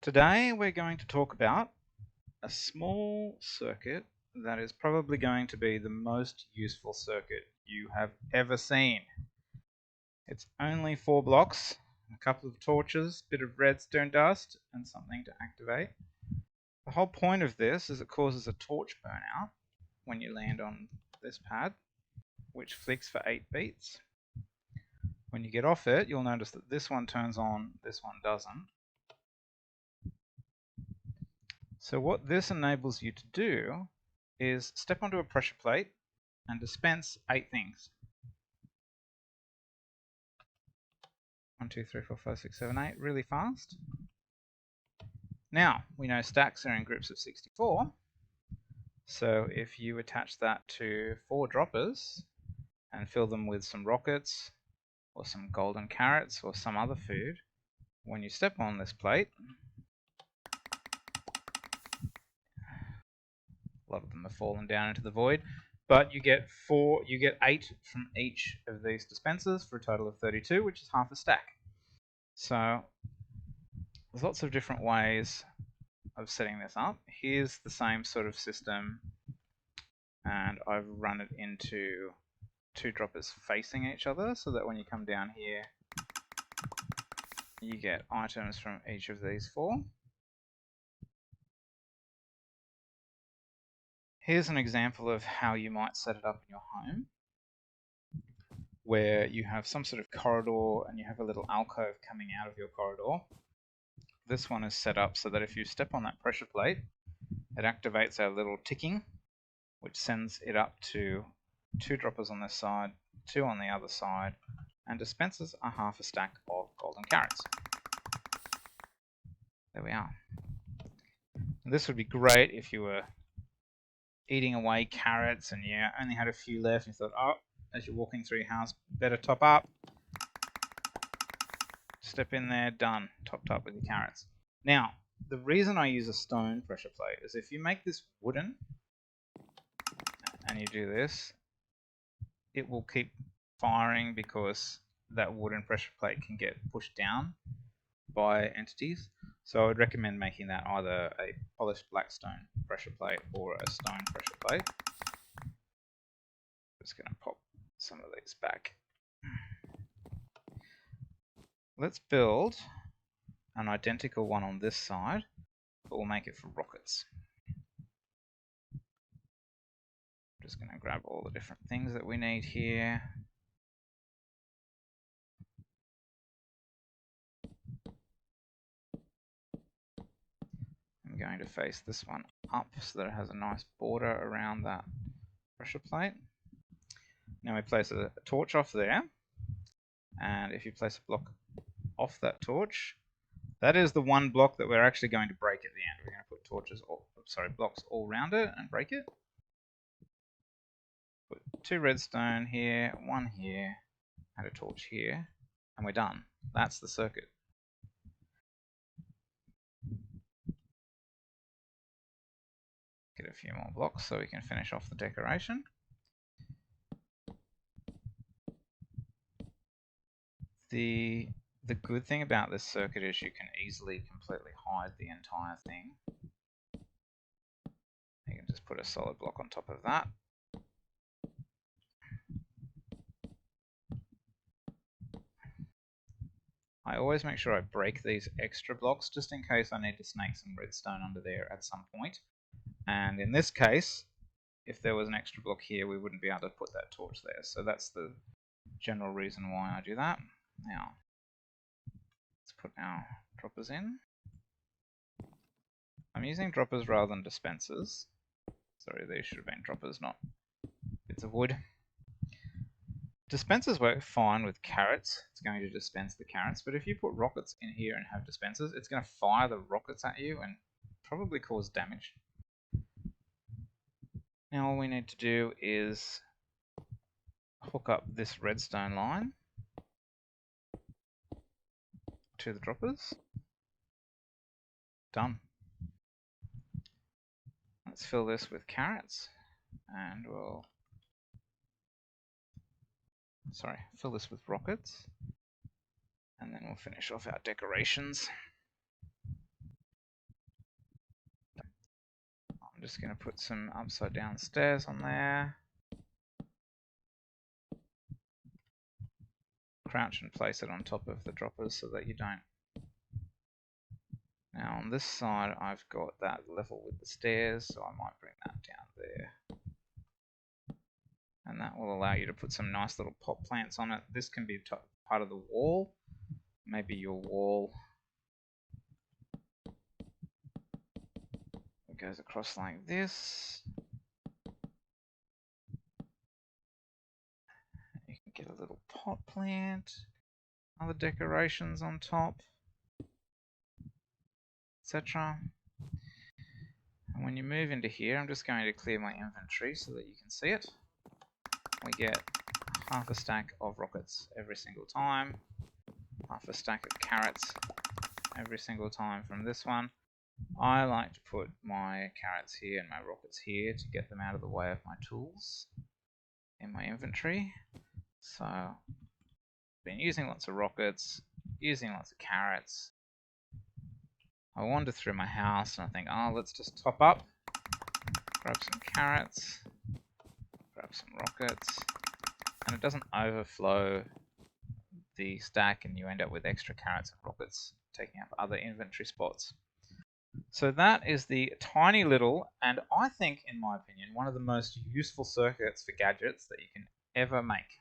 Today we're going to talk about a small circuit that is probably going to be the most useful circuit you have ever seen. It's only 4 blocks, a couple of torches, a bit of redstone dust, and something to activate. The whole point of this is it causes a torch burnout when you land on this pad, which flicks for 8 beats. When you get off it, you'll notice that this one turns on, this one doesn't. So what this enables you to do is step onto a pressure plate and dispense 8 things. 1, 2, 3, 4, 5, 6, 7, 8, really fast. Now, we know stacks are in groups of 64, so if you attach that to 4 droppers and fill them with some rockets or some golden carrots or some other food, when you step on this plate, a lot of them have fallen down into the void, but you get 8 from each of these dispensers for a total of 32, which is half a stack. So there's lots of different ways of setting this up. Here's the same sort of system, and I've run it into 2 droppers facing each other so that when you come down here you get items from each of these 4. Here's an example of how you might set it up in your home, where you have some sort of corridor and you have a little alcove coming out of your corridor. This one is set up so that if you step on that pressure plate, it activates a little ticking, which sends it up to 2 droppers on this side, 2 on the other side, and dispenses a half a stack of golden carrots. There we are. This would be great if you were eating away carrots and you only had a few left and you thought, oh, as you're walking through your house, better top up. Step in there, done, topped up with your carrots. Now, the reason I use a stone pressure plate is if you make this wooden and you do this, it will keep firing because that wooden pressure plate can get pushed down by entities. So I would recommend making that either a polished blackstone pressure plate or a stone pressure plate. Just going to pop some of these back. Let's build an identical one on this side, but we'll make it for rockets. I'm just going to grab all the different things that we need here. I'm going to face this one up so that it has a nice border around that pressure plate. Now we place a torch off there, and if you place a block off that torch, that is the one block that we're actually going to break at the end. We're going to put blocks all around it and break it. Put 2 redstone here, 1 here, and a torch here, and we're done. That's the circuit. Get a few more blocks so we can finish off the decoration. The good thing about this circuit is you can easily completely hide the entire thing. You can just put a solid block on top of that. I always make sure I break these extra blocks just in case I need to snake some redstone under there at some point. And in this case, if there was an extra block here, we wouldn't be able to put that torch there. So that's the general reason why I do that. Now, let's put our droppers in. I'm using droppers rather than dispensers. Sorry, these should have been droppers, not bits of wood. Dispensers work fine with carrots. It's going to dispense the carrots, but if you put rockets in here and have dispensers, it's going to fire the rockets at you and probably cause damage. Now all we need to do is hook up this redstone line to the droppers. Done. Let's fill this with carrots, and we'll fill this with rockets, and then we'll finish off our decorations. I'm just going to put some upside down stairs on there. Crouch and place it on top of the droppers so that you don't. Now on this side I've got that level with the stairs, so I might bring that down there. And that will allow you to put some nice little pot plants on it. This can be part of the wall. Maybe your wall goes across like this. You can get a little pot plant, other decorations on top, etc. And when you move into here, I'm just going to clear my inventory so that you can see it. We get half a stack of rockets every single time, half a stack of carrots every single time from this one. I like to put my carrots here and my rockets here to get them out of the way of my tools in my inventory. So I've been using lots of rockets, using lots of carrots. I wander through my house and I think, oh, let's just top up, grab some carrots, grab some rockets, and it doesn't overflow the stack and you end up with extra carrots and rockets taking up other inventory spots. So that is the tiny little, and I think, in my opinion, one of the most useful circuits for gadgets that you can ever make.